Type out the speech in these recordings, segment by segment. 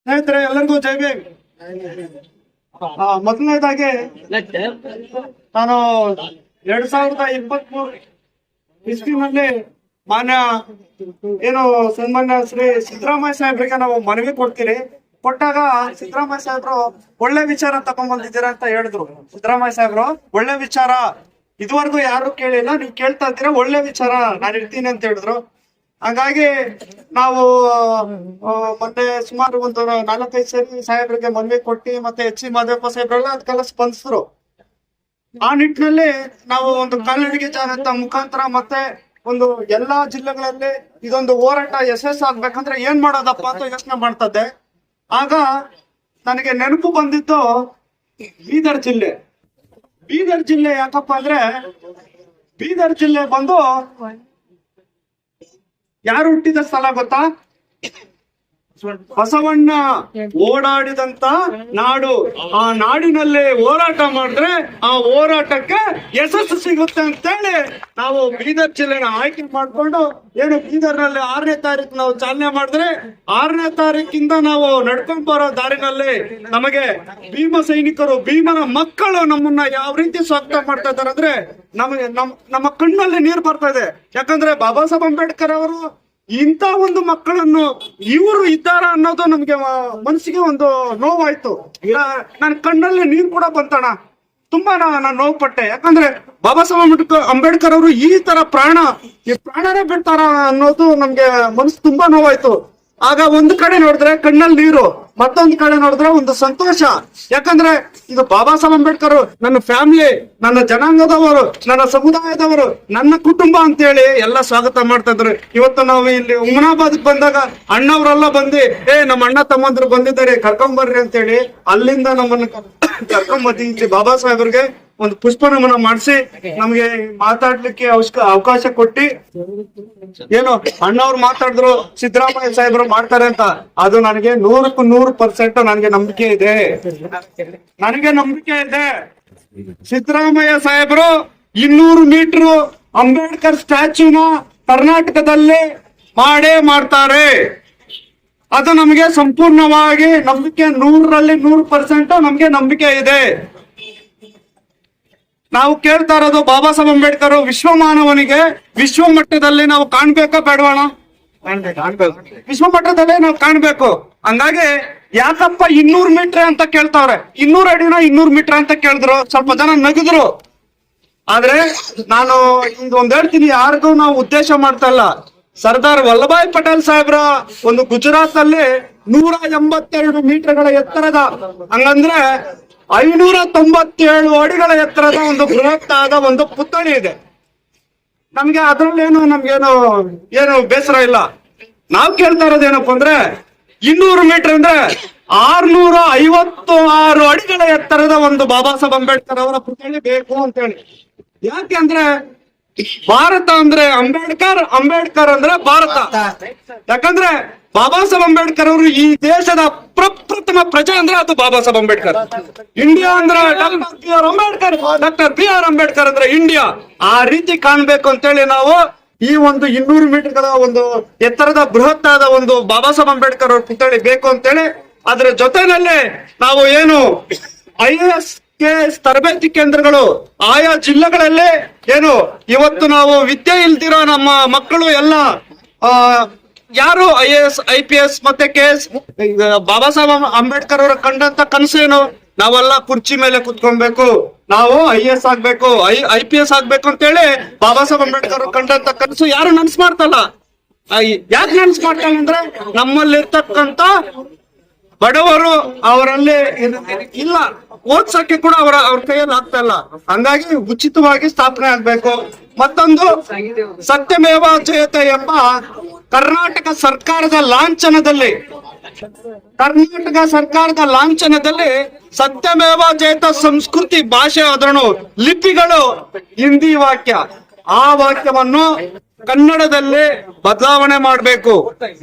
ಸ್ನೇಹಿತರೆ ಎಲ್ಲರಿಗೂ ಜೈ ಭೀಮ್. ಮೊದಲನೇದಾಗಿ ನಾನು 2023 ಇಸ್ವಿನಲ್ಲಿ ಮಾನ್ಯ ಸನ್ಮಾನ್ಯ ಶ್ರೀ ಸಿದ್ದರಾಮಯ್ಯ ಸಾಹೇಬ್ರಿಗೆ ನಾವು ಮನವಿ ಕೊಟ್ಟಾಗ ಸಿದ್ದರಾಮಯ್ಯ ಸಾಹೇಬ್ರು ಒಳ್ಳೆ ವಿಚಾರ ತಗೊಂಡ್ಬಂದಿದ್ದೀರಾ ಅಂತ ಹೇಳಿದ್ರು. ಸಿದ್ದರಾಮಯ್ಯ ಸಾಹೇಬ್ರು ಒಳ್ಳೆ ವಿಚಾರ ಇದುವರೆಗೂ ಯಾರು ಕೇಳಿಲ್ಲ, ನೀವು ಕೇಳ್ತಾ ಇದ್ದೀರಾ, ಒಳ್ಳೆ ವಿಚಾರ ನಾನು ಇರ್ತೀನಿ ಅಂತ ಹೇಳಿದ್ರು. ಹಾಗಾಗಿ ನಾವು ಮತ್ತೆ ಸುಮಾರು ಒಂದು 4-5 ಸರಿ ಸಾಹೇಬ್ರಿಗೆ ಮನವಿ ಕೊಟ್ಟಿ ಮತ್ತೆ ಎಚ್ ಸಿ ಮಾದೇವಪ್ಪ ಸಾಹೇಬ್ರೆಲ್ಲ ಅದಕ್ಕೆಲ್ಲ ಸ್ಪಂದಿಸಿದ್ರು. ಆ ನಿಟ್ಟಿನಲ್ಲಿ ನಾವು ಒಂದು ಕಾಲ್ನಡಿಗೆ ಜಾಗೃತ ಮುಖಾಂತರ ಮತ್ತೆ ಒಂದು ಎಲ್ಲಾ ಜಿಲ್ಲೆಗಳಲ್ಲಿ ಇದೊಂದು ಹೋರಾಟ ಯಶಸ್ಸಾಗ್ಬೇಕಂದ್ರೆ ಏನ್ ಮಾಡೋದಪ್ಪ ಅಂತ ಯೋಚನೆ ಮಾಡ್ತದ್ದೆ. ಆಗ ನನಗೆ ನೆನಪು ಬಂದಿದ್ದು ಬೀದರ್ ಜಿಲ್ಲೆ ಯಾಕಪ್ಪ ಅಂದ್ರೆ ಬೀದರ್ ಜಿಲ್ಲೆ ಬಂದು ಯಾರು ಹುಟ್ಟಿದ ಸ್ಥಳ ಗೊತ್ತಾ? ಬಸವಣ್ಣ ಓಡಾಡಿದಂತ ನಾಡು. ಆ ನಾಡಿನಲ್ಲಿ ಹೋರಾಟ ಮಾಡಿದ್ರೆ ಆ ಹೋರಾಟಕ್ಕೆ ಯಶಸ್ಸು ಸಿಗುತ್ತೆ ಅಂತೇಳಿ ನಾವು ಬೀದರ್ ಜಿಲ್ಲೆನ ಆಯ್ಕೆ ಮಾಡ್ಕೊಂಡು ಬೀದರ್ ನಲ್ಲಿ 6ನೇ ತಾರೀಕು ನಾವು ಚಾಲನೆ ಮಾಡಿದ್ರೆ 6ನೇ ತಾರೀಕಿಂದ ನಾವು ನಡ್ಕೊಂಡ್ ಬರೋ ದಾರಿನಲ್ಲಿ ನಮಗೆ ಭೀಮ ಸೈನಿಕರು, ಭೀಮನ ಮಕ್ಕಳು ನಮ್ಮನ್ನ ಯಾವ ರೀತಿ ಸ್ವಾಗತ ಮಾಡ್ತಾ ಇದಾರೆ ಅಂದ್ರೆ ನಮಗೆ ನಮ್ಮ ಕಣ್ಣಲ್ಲಿ ನೀರು ಬರ್ತಾ ಇದೆ. ಯಾಕಂದ್ರೆ ಬಾಬಾ ಸಾಹೇಬ್ ಅಂಬೇಡ್ಕರ್ ಅವರು ಇಂಥ ಒಂದು ಮಕ್ಕಳನ್ನು ಇವರು ಇದ್ದಾರ ಅನ್ನೋದು ನಮ್ಗೆ ಮನಸ್ಸಿಗೆ ಒಂದು ನೋವಾಯ್ತು. ನನ್ನ ಕಣ್ಣಲ್ಲಿ ನೀರು ಕೂಡ ಬಂತಣ. ತುಂಬಾ ನಾನು ನೋವು ಪಟ್ಟೆ. ಯಾಕಂದ್ರೆ ಬಾಬಾ ಸಾಹೇಬ್ ಅಂಬೇಡ್ಕರ್ ಅವರು ಈ ತರ ಪ್ರಾಣನೇ ಬಿಡ್ತಾರ ಅನ್ನೋದು ನಮ್ಗೆ ಮನಸ್ಸು ತುಂಬಾ ನೋವಾಯ್ತು. ಆಗ ಒಂದು ಕಡೆ ನೋಡಿದ್ರೆ ಕಣ್ಣಲ್ಲಿ ನೀರು, ಮತ್ತೊಂದು ಕಡೆ ನೋಡಿದ್ರೆ ಒಂದು ಸಂತೋಷ. ಯಾಕಂದ್ರೆ ಇದು ಬಾಬಾ ಸಾಹೇಬ್ ಅಂಬೇಡ್ಕರ್ ನನ್ನ ಫ್ಯಾಮಿಲಿ, ನನ್ನ ಜನಾಂಗದವರು, ನನ್ನ ಸಮುದಾಯದವರು, ನನ್ನ ಕುಟುಂಬ ಅಂತೇಳಿ ಎಲ್ಲ ಸ್ವಾಗತ ಮಾಡ್ತಾ ಇದ್ರು. ಇವತ್ತು ನಾವು ಇಲ್ಲಿ ಹುಮನಾಬಾದ್ ಬಂದಾಗ ಅಣ್ಣವರೆಲ್ಲ ಬಂದು ನಮ್ಮ ಅಣ್ಣ ತಮ್ಮಂದ್ರು ಬಂದಿದ್ದಾರೆ ಕರ್ಕೊಂಬರ್ರಿ ಅಂತೇಳಿ ಅಲ್ಲಿಂದ ನಮ್ಮನ್ನ ಕರ್ಕೊಂಬಂದಿ ಬಾಬಾ ಸಾಹೇಬ್ರಿಗೆ ಒಂದು ಪುಷ್ಪ ನಮನ ಮಾಡಿಸಿ ನಮ್ಗೆ ಮಾತಾಡ್ಲಿಕ್ಕೆ ಅವಕಾಶ ಕೊಟ್ಟಿ ಅಣ್ಣವ್ರು ಮಾತಾಡಿದ್ರು, ಸಿದ್ದರಾಮಯ್ಯ ಸಾಹೇಬ್ರು ಮಾಡ್ತಾರೆ ಅಂತ. ಅದು ನನಗೆ 100% ನನಗೆ ನಂಬಿಕೆ ಇದೆ. ಸಿದ್ದರಾಮಯ್ಯ ಸಾಹೇಬ್ರು 200 ಮೀಟರ್ ಅಂಬೇಡ್ಕರ್ ಸ್ಟ್ಯಾಚ್ಯೂನ ಕರ್ನಾಟಕದಲ್ಲಿ ಮಾಡ್ತಾರೆ. ಅದು ನಮಗೆ ಸಂಪೂರ್ಣವಾಗಿ ನಂಬಿಕೆ 100% ನಮ್ಗೆ ನಂಬಿಕೆ ಇದೆ. ನಾವು ಕೇಳ್ತಾ ಇರೋದು ಬಾಬಾ ಸಾಹೇಬ್ ಅಂಬೇಡ್ಕರ್ ವಿಶ್ವ ಮಾನವನಿಗೆ ವಿಶ್ವ ಮಟ್ಟದಲ್ಲಿ ನಾವು ಕಾಣ್ಬೇಕಾ ಬೇಡವಣ? ವಿಶ್ವ ಮಟ್ಟದಲ್ಲೇ ನಾವು ಕಾಣ್ಬೇಕು. ಹಂಗಾಗಿ ಯಾಕಪ್ಪ 200 ಮೀಟರ್ ಅಂತ ಕೇಳ್ತಾವ್ರೆ, 200 ಅಡಿನ 200 ಮೀಟರ್ ಅಂತ ಕೇಳಿದ್ರು. ಸ್ವಲ್ಪ ಜನ ನಗಿದ್ರು. ಆದ್ರೆ ನಾನು ಒಂದ್ ಹೇಳ್ತೀನಿ, ಯಾರಿಗೂ ನಾವು ಉದ್ದೇಶ ಮಾಡ್ತಾ ಇಲ್ಲ. ಸರ್ದಾರ್ ವಲ್ಲಭಾಯ್ ಪಟೇಲ್ ಸಾಹೇಬ್ರ ಒಂದು ಗುಜರಾತ್ ಅಲ್ಲಿ 182 ಮೀಟರ್ಗಳ ಎತ್ತರದ, ಹಂಗಂದ್ರೆ 597 ಅಡಿಗಳ ಎತ್ತರದ ಒಂದು ಬೃಹತ್ ಆದ ಒಂದು ಪುತ್ಥಳಿ ಇದೆ. ನಮ್ಗೆ ಅದ್ರಲ್ಲೇನು ಏನು ಬೇಸರ ಇಲ್ಲ. ನಾವ್ ಕೇಳ್ತಾ ಇರೋದೇನಪ್ಪ ಅಂದ್ರೆ 200 ಮೀಟರ್ ಅಂದ್ರೆ 656 ಅಡಿಗಳ ಎತ್ತರದ ಒಂದು ಬಾಬಾ ಸಾಹೇಬ್ ಅಂಬೇಡ್ಕರ್ ಅವರ ಪುತ್ಥಳಿ ಬೇಕು ಅಂತ ಹೇಳಿ. ಯಾಕೆ ಅಂದ್ರೆ ಭಾರತ ಅಂದ್ರೆ ಅಂಬೇಡ್ಕರ್ ಅಂದ್ರೆ ಭಾರತ. ಯಾಕಂದ್ರೆ ಬಾಬಾ ಸಾಹೇಬ್ ಅಂಬೇಡ್ಕರ್ ಅವರು ಈ ದೇಶದ ಪ್ರಪ್ರಥಮ ಪ್ರಜೆ ಅಂದ್ರೆ ಅದು ಬಾಬಾ ಸಾಹೇಬ್ ಅಂಬೇಡ್ಕರ್. ಇಂಡಿಯಾ ಅಂದ್ರೆ ಡಾಕ್ಟರ್ ಬಿ ಆರ್ ಅಂಬೇಡ್ಕರ್ ಅಂದ್ರೆ ಇಂಡಿಯಾ. ಆ ರೀತಿ ಕಾಣ್ಬೇಕು ಅಂತೇಳಿ ನಾವು ಈ ಒಂದು 200 ಮೀಟರ್ಗಳ ಒಂದು ಎತ್ತರದ ಬೃಹತ್ ಆದ ಒಂದು ಬಾಬಾ ಸಾಹೇಬ್ ಅಂಬೇಡ್ಕರ್ ಅವ್ರ ಪುತ್ಥಳಿ ಬೇಕು ಅಂತೇಳಿ, ಅದ್ರ ಜೊತೆನಲ್ಲಿ ನಾವು IAS KS ತರಬೇತಿ ಕೇಂದ್ರಗಳು ಆಯಾ ಜಿಲ್ಲೆಗಳಲ್ಲಿ ಇವತ್ತು ನಾವು ವಿದ್ಯೆ ಇಲ್ದಿರೋ ನಮ್ಮ ಮಕ್ಕಳು ಎಲ್ಲ ಯಾರು IAS IPS ಮತ್ತೆ KS ಬಾಬಾ ಸಾಹೇಬ್ ಅಂಬೇಡ್ಕರ್ ಅವರ ಕಂಡಂತ ಕನಸೇನು? ನಾವೆಲ್ಲ ಕುರ್ಚಿ ಮೇಲೆ ಕುತ್ಕೊಬೇಕು, ನಾವು IAS ಆಗ್ಬೇಕು, IPS ಆಗ್ಬೇಕು ಅಂತೇಳಿ ಬಾಬಾ ಸಾಹೇಬ್ ಅಂಬೇಡ್ಕರ್ ಕಂಡಂತ ಕನಸು ಯಾರು ನನ್ಸ್ ಮಾಡ್ತಲ್ಲ. ಯಾಕೆ ನನ್ಸ್ ಮಾಡ್ತಾನೆ ಅಂದ್ರೆ ನಮ್ಮಲ್ಲಿ ಇರ್ತಕ್ಕಂತ ಬಡವರು ಅವರಲ್ಲಿ ಇಲ್ಲ, ಓದ್ಸಕ್ಕೆ ಕೂಡ ಅವ್ರ ಕೈಯಲ್ಲಿ ಆಗ್ತಾ ಇಲ್ಲ. ಹಂಗಾಗಿ ಉಚಿತವಾಗಿ ಸ್ಥಾಪನೆ ಆಗ್ಬೇಕು. ಮತ್ತೊಂದು ಸತ್ಯಮೇವ ಜಯತೆ ಎಂಬ ಕರ್ನಾಟಕ ಸರ್ಕಾರದ ಲಾಂಛನದಲ್ಲಿ ಸತ್ಯಮೇವ ಜಯತ ಸಂಸ್ಕೃತಿ ಭಾಷೆ ಅದನ್ನು ಲಿಪಿಗಳು ಹಿಂದಿ ವಾಕ್ಯ, ಆ ವಾಕ್ಯವನ್ನು ಕನ್ನಡದಲ್ಲಿ ಬದಲಾವಣೆ ಮಾಡಬೇಕು.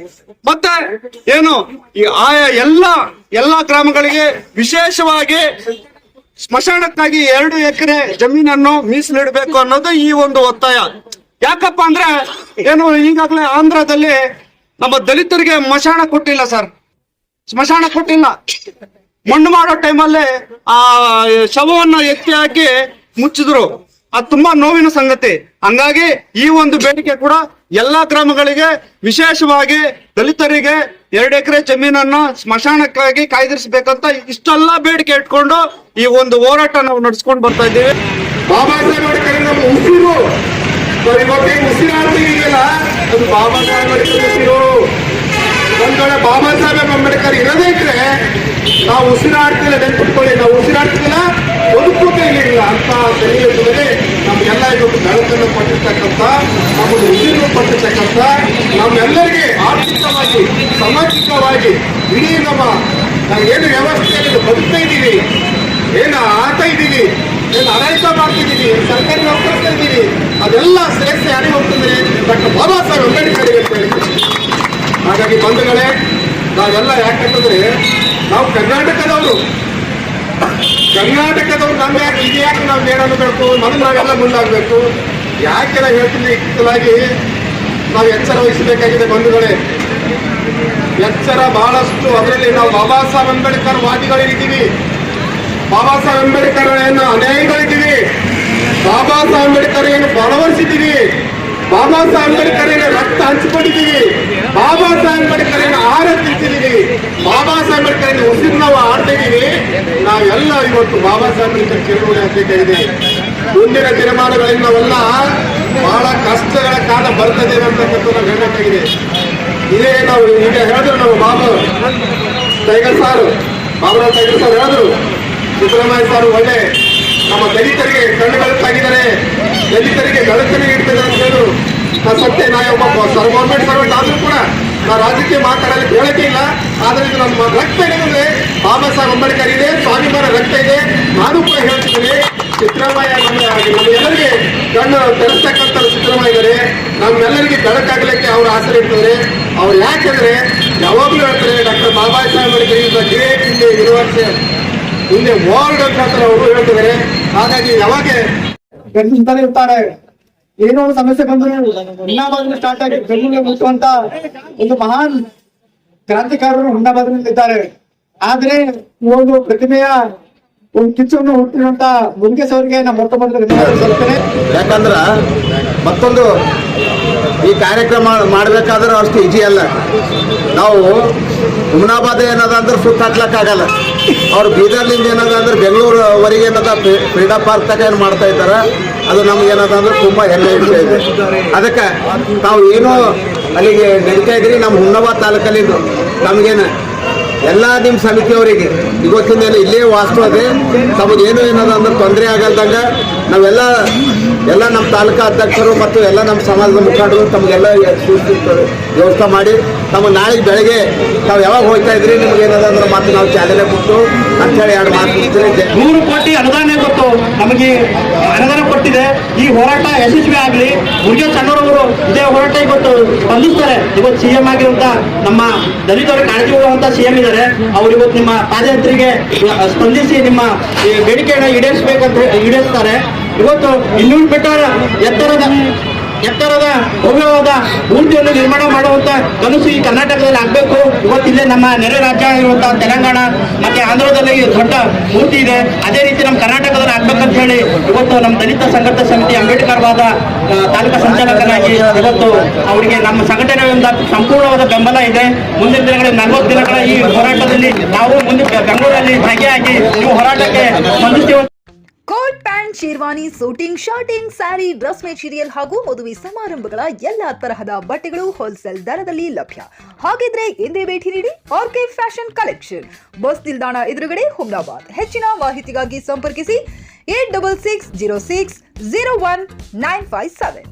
ಮತ್ತೆ ಆಯಾ ಎಲ್ಲಾ ಗ್ರಾಮಗಳಿಗೆ ವಿಶೇಷವಾಗಿ ಸ್ಮಶಾನಕ್ಕಾಗಿ 2 ಎಕರೆ ಜಮೀನನ್ನು ಮೀಸಲಿಡಬೇಕು ಅನ್ನೋದು ಈ ಒಂದು ಒತ್ತಾಯ. ಯಾಕಪ್ಪ ಅಂದ್ರೆ ಈಗಾಗಲೇ ಆಂಧ್ರದಲ್ಲಿ ನಮ್ಮ ದಲಿತರಿಗೆ ಸ್ಮಶಾನ ಕೊಟ್ಟಿಲ್ಲ ಸರ್. ಸ್ಮಶಾನ ಕೊಟ್ಟಿಲ್ಲ. ಮಣ್ಣು ಮಾಡೋ ಟೈಮಲ್ಲಿ ಆ ಶವವನ್ನ ಎತ್ತಿ ಹಾಕಿ ಮುಚ್ಚಿದ್ರು. ಅದು ತುಂಬಾ ನೋವಿನ ಸಂಗತಿ. ಹಂಗಾಗಿ ಈ ಒಂದು ಬೇಡಿಕೆ ಕೂಡ ಎಲ್ಲಾ ಗ್ರಾಮಗಳಿಗೆ, ವಿಶೇಷವಾಗಿ ದಲಿತರಿಗೆ 2 ಎಕರೆ ಜಮೀನನ್ನ ಸ್ಮಶಾನಕ್ಕಾಗಿ ಕಾಯ್ದಿರಿಸಬೇಕಂತ ಇಷ್ಟೆಲ್ಲ ಬೇಡಿಕೆ ಇಟ್ಕೊಂಡು ಈ ಒಂದು ಹೋರಾಟ ನಾವು ನಡೆಸ್ಕೊಂಡು ಬರ್ತಾ ಇದ್ದೀವಿ. ಬಾಬಾ ಸಾಹೇಬ್ ಅಂಬೇಡ್ಕರ್ ನಮ್ಮ ಉಸಿರು, ಇವತ್ತೇ ಉಸಿರಾಡ್ತಿದೆಯಲ್ಲ ಅದು ಬಾಬಾ ಸಾಹೇಬ್ ಅಂಬೇಡ್ಕರ್ ಉಸಿರು. ಒಂದ್ ಕಡೆ ಬಾಬಾ ಸಾಹೇಬ್ ಅಂಬೇಡ್ಕರ್ ಇರೋದೇ ಇದ್ರೆ ನಾವು ಉಸಿರಾಡ್ತಿಲ್ಲ, ನೆನ್ಪಿಟ್ಕೊಳ್ಳಿ, ನಾವು ಉಸಿರಾಡ್ತಿಲ್ಲ, ಬದುಕುತ್ತೇ ಇಲ್ಲ ಅಂತ ತಿಳಿಯುತ್ತದೆ. ನಮ್ಗೆಲ್ಲ ಇವತ್ತು ಬೆಳಕನ್ನು ಕೊಟ್ಟಿರ್ತಕ್ಕಂಥ, ನಮಗೆ ಉಸಿರು ಕೊಟ್ಟಿರ್ತಕ್ಕಂಥ, ನಮ್ಮೆಲ್ಲರಿಗೆ ಆರ್ಥಿಕವಾಗಿ, ಸಾಮಾಜಿಕವಾಗಿ ಇಡೀ ನಮ್ಮ ಏನು ವ್ಯವಸ್ಥೆಯಲ್ಲಿ ಬದುಕ್ತಾ ಇದ್ದೀವಿ, ಏನು ಆಡ್ತಾ ಇದ್ದೀವಿ, ಏನು ಆಡಳಿತ ಮಾಡ್ತಿದ್ದೀವಿ, ಸರ್ಕಾರಿ ನೌಕರ್ತಾ ಇದ್ದೀವಿ, ಅದೆಲ್ಲ ಶ್ರೇಷ್ಠ ಯಾರಿಗೆ ಹೋಗ್ತಂದ್ರೆ ಡಾಕ್ಟರ್ ಬಾಬಾ ಸಾಹೇಬ್ ಅಂಬೇಡ್ಕರ್ಗೆ ಅಂತ ಹೇಳ್ತೀವಿ. ಹಾಗಾಗಿ ಬಂಧುಗಳೇ, ನಾವೆಲ್ಲ ಯಾಕಂತಂದ್ರೆ ನಾವು ಕರ್ನಾಟಕದವರು ನಮ್ಗೆ ಯಾಕೆ ಇದು ಯಾಕೆ ನಾವು ಏನಾಗಬೇಕು, ಮೊದಲು ನಾವೆಲ್ಲ ಮುಂದಾಗಬೇಕು. ಯಾಕೆ ನಾವು ಹೇಳ್ತೀನಿ, ಇತ್ತಲಾಗಿ ನಾವು ಎಚ್ಚರ ವಹಿಸಬೇಕಾಗಿದೆ ಬಂಧುಗಳೇ. ಎಚ್ಚರ ಬಹಳಷ್ಟು. ಅದರಲ್ಲಿ ನಾವು ಬಾಬಾ ಸಾಹೇಬ್ ಅಂಬೇಡ್ಕರ್ ವಾದಿಗಳಿದ್ದೀವಿ, ಬಾಬಾ ಸಾಹೇಬ್ ಅಂಬೇಡ್ಕರ್ ಏನು ಅನ್ಯಾಯಿಗಳಿದ್ದೀವಿ, ಬಾಬಾ ಸಾಹೇಬ್ ಅಂಬೇಡ್ಕರ್ ಏನು ಬಲವರಿಸಿದ್ದೀವಿ, ಬಾಬಾ ಸಾಹೇಬ್ ಅಂಬೇಡ್ಕರ್ ಏನು ರಕ್ತ ಹಂಚಿಕೊಂಡಿದ್ದೀವಿ, ಬಾಬಾ ಸಾಹೇಬ್ ಅಂಬೇಡ್ಕರ್ ಏನು ಆಹಾರ ತಿಂತಿದ್ದೀವಿ, ಬಾಬಾ ಸಾಹೇಬ್ ಅಂಬೇಡ್ಕರ್ ಏನು ಉಸಿರು ನಾವು ಆಡ್ತಾ ಇದ್ದೀವಿ. ನಾವೆಲ್ಲ ಇವತ್ತು ಬಾಬಾ ಸಾಹೇಬ್ ಅಂಬೇಡ್ಕರ್ ಚಳುವಳಿ ಆಗಬೇಕಾಗಿದೆ. ಮುಂದಿನ ದಿನಮಾನಗಳಲ್ಲಿ ನಾವೆಲ್ಲ ಬಹಳ ಕಷ್ಟಗಳ ಕಾಲ ಬರ್ತದೇವೆ ಅಂತಕ್ಕಂಥ ನಾವು ಹೇಳಬೇಕಾಗಿದೆ. ಇದೇ ನಾವು ಈಗ ಹೇಳಿದ್ರು, ನಾವು ಬಾಬರಾವ್ ಟೈಗರ್ ಸಾರು ಹೇಳಿದ್ರು, ಸಿದ್ದರಾಮಯ್ಯ ಸಾರು ಒಳ್ಳೆ ನಮ್ಮ ದಲಿತರಿಗೆ ಕಣ್ಣು ಬೆಳಕಾಗಿದ್ದಾರೆ, ದಲಿತರಿಗೆ ಬೆಳಕನ್ನು ನೀಡ್ತಿದ್ದಾರೆ ಅಂತ ಹೇಳಿದ್ರು. ಸತ್ಯ, ನಾ ಒಬ್ಬ ಗೌರ್ಮೆಂಟ್ ಸರ್ವೆಂಟ್ ಆದ್ರೂ ಕೂಡ ನಾವು ರಾಜಕೀಯ ಮಾತಾಡಲಿಕ್ಕೆ ಹೇಳಕ್ಕೆ ಇಲ್ಲ. ಆದ್ರೆ ಇದು ನಮ್ಮ ರಕ್ತ ಏನಿದೆ, ಬಾಬಾ ಸಾಹೇಬ್ ಅಂಬೇಡ್ಕರ್ ಇದೆ, ಸ್ವಾಭಿಮಾನ ರಕ್ತ ಇದೆ. ನಾನು ಕೂಡ ಹೇಳ್ತಿದ್ದೀನಿ, ಸಿದ್ದರಾಮಯ್ಯ ನಮ್ಮೆಲ್ಲರಿಗೆ ಕಣ್ಣು ತೆರೆಸ್ತಕ್ಕಂಥ ಸಿದ್ದರಾಮಯ್ಯ ಇದ್ದಾರೆ. ನಮ್ಮೆಲ್ಲರಿಗೆ ಬೆಳಕಾಗಲಿಕ್ಕೆ ಅವ್ರ ಆಸರೆ ಇರ್ತಾರೆ. ಅವ್ರು ಯಾಕೆಂದ್ರೆ ಯಾವಾಗಲೂ ಹೇಳ್ತಾರೆ, doctor Baba Saheb Ambedkar is the great India university ಇಂದೇ ವರ್ಲ್ಡ್ ಅಂತ ಅವರು ಹೇಳ್ತಿದ್ದಾರೆ. ಹಾಗಾಗಿ ಯಾವಾಗ ಗರ್ಜಿಸ್ತಾನೆ ಇರ್ತಾರೆ, ಏನೋ ಒಂದು ಸಮಸ್ಯೆ ಬಂದ್ರು ಹುಮ್ನಾಬಾದ್ರಿಂದ ಸ್ಟಾರ್ಟ್ ಆಗಿ ಬೆಂಗಳೂರಿಗೆ ಮುಟ್ಟುವಂತ ಒಂದು ಮಹಾನ್ ಕ್ರಾಂತಿಕಾರರು ಹುಮ್ನಾಬಾದ್ನಲ್ಲಿದ್ದಾರೆ. ಆದ್ರೆ ಈ ಒಂದು ಪ್ರತಿಮೆಯ ಒಂದು ಕಿಚ್ಚನ್ನು ಹುಟ್ಟಿರುವಂತ ಮುರುಗೇಶ್ ಅವರಿಗೆ ನಾವು ಮೊತ್ತ ಬಂದ್ರೆ ಯಾಕಂದ್ರ ಮತ್ತೊಂದು ಈ ಕಾರ್ಯಕ್ರಮ ಮಾಡ್ಬೇಕಾದ್ರೆ ಅಷ್ಟು ಈಜಿ ಅಲ್ಲ. ನಾವು ಹುಮ್ನಾಬಾದ್ ಏನದ ಅಂದ್ರೆ ಸುತ್ತ ಹಾಕ್ಲಕ್ಕಾಗಲ್ಲ. ಅವ್ರು ಬೀದರ್ಲಿಂದ ಏನದ ಅಂದ್ರೆ ಬೆಂಗಳೂರುವರೆಗೆ ಏನದ ಫ್ರೀಡಮ್ ಪಾರ್ಕ್ ತಗ ಏನು ಮಾಡ್ತಾ ಇದ್ದಾರೆ. ಅದು ನಮ್ಗೆ ಏನದ ಅಂದ್ರೆ ತುಂಬ ಹೆಮ್ಮೆ ವಿಷಯ ಇದೆ. ಅದಕ್ಕೆ ನಾವು ಏನೋ ಅಲ್ಲಿಗೆ ನಡೀತಾ ಇದ್ರಿ. ನಮ್ಮ ಹುಮ್ನಾಬಾದ್ ತಾಲೂಕಲ್ಲಿದ್ದು ನಮಗೇನು ಎಲ್ಲ ನಿಮ್ಮ ಸಮಿತಿಯವರಿಗೆ ಇವತ್ತಿನ ಇಲ್ಲೇ ವಾಸ್ತು ಅದೇ, ತಮಗೇನು ಏನದ ಅಂದ್ರೆ ತೊಂದರೆ ಆಗಲ್ದಂಗ ನಾವೆಲ್ಲ ನಮ್ಮ ತಾಲೂಕಾ ಅಧ್ಯಕ್ಷರು ಮತ್ತು ಎಲ್ಲ ನಮ್ಮ ಸಮಾಜದ ಮುಖಂಡರು ತಮಗೆಲ್ಲ ವ್ಯವಸ್ಥೆ ಮಾಡಿ ತಮಗೆ ನಾಳೆ ಬೆಳಗ್ಗೆ ತಾವು ಯಾವಾಗ ಹೋಗ್ತಾ ಇದ್ರಿ, ನಿಮ್ಗೆ ಏನದ ಅಂದ್ರೆ ಮತ್ತೆ ನಾವು ಚಾಲನೆ ಕೊಟ್ಟು ಅಂತೇಳಿ 2 ಮಾತು 100 ಕೋಟಿ ಅನುದಾನ ಗೊತ್ತು ನಮಗೆ, ಅನುದಾನ ಕೊಟ್ಟಿದೆ. ಈ ಹೋರಾಟ ಯಶಸ್ವಿ ಆಗಲಿ. ಮುರುಗೇಶ್ ಅಣ್ಣರವರು ಇದೇ ಹೋರಾಟ ಇವತ್ತು ಸ್ಪಂದಿಸ್ತಾರೆ. ಇವತ್ತು CM ಆಗಿರುವಂತ ನಮ್ಮ ದಲಿತರು ಕಾಳಜಿ ಹೋಗುವಂತ CM ಇದ್ದಾರೆ. ಅವ್ರು ಇವತ್ತು ನಿಮ್ಮ ಪಾದಯಾತ್ರೆಗೆ ಸ್ಪಂದಿಸಿ ನಿಮ್ಮ ಬೇಡಿಕೆಯನ್ನು ಈಡೇರಿಸ್ತಾರೆ. ಇವತ್ತು 200 ಮೀಟರ್ ಎತ್ತರದ ಭವ್ಯವಾದ ಮೂರ್ತಿಯನ್ನು ನಿರ್ಮಾಣ ಮಾಡುವಂತ ಕನಸು ಈ ಕರ್ನಾಟಕದಲ್ಲಿ ಆಗ್ಬೇಕು. ಇವತ್ತಿಲ್ಲೇ ನಮ್ಮ ನೆರೆ ರಾಜ್ಯ ಆಗಿರುವಂತಹ ತೆಲಂಗಾಣ ಮತ್ತೆ ಆಂಧ್ರದಲ್ಲಿ ದೊಡ್ಡ ಮೂರ್ತಿ ಇದೆ. ಅದೇ ರೀತಿ ನಮ್ಮ ಕರ್ನಾಟಕದಲ್ಲಿ ಆಗ್ಬೇಕಂತ ಹೇಳಿ ಇವತ್ತು ನಮ್ಮ ದಲಿತ ಸಂಘರ್ಷ ಸಮಿತಿ ಅಂಬೇಡ್ಕರ್ವಾದ ತಾಲೂಕಾ ಸಂಚಾಲಕರಾಗಿ ಇವತ್ತು ಅವರಿಗೆ ನಮ್ಮ ಸಂಘಟನೆಯಿಂದ ಸಂಪೂರ್ಣವಾದ ಬೆಂಬಲ ಇದೆ. ಮುಂದಿನ ದಿನಗಳಲ್ಲಿ 40 ದಿನಗಳ ಈ ಹೋರಾಟದಲ್ಲಿ ನಾವು ಮುಂದೆ ಬೆಂಗಳೂರಲ್ಲಿ ಭಾಗಿಯಾಗಿ ಈ ಹೋರಾಟಕ್ಕೆ ಸ್ಪಂದಿಸುವ coat pant, sherwani, suiting, shirting, sari, dress material ಹಾಗೂ ಮದುವೆ ಸಮಾರಂಭಗಳ ಎಲ್ಲಾ ತರಹದ ಬಟ್ಟೆಗಳು ಹೋಲ್ಸೇಲ್ ದರದಲ್ಲಿ ಲಭ್ಯ. ಹಾಗಿದ್ರೆ ಎಂದೇ ಭೇಟಿ ನೀಡಿ ಆರ್ಕೆ ಫ್ಯಾಷನ್ ಕಲೆಕ್ಷನ್, ಬಸ್ ನಿಲ್ದಾಣ ಎದುರುಗಡೆ, ಹುಮ್ನಾಬಾದ್. ಹೆಚ್ಚಿನ ಮಾಹಿತಿಗಾಗಿ ಸಂಪರ್ಕಿಸಿ 8660601957.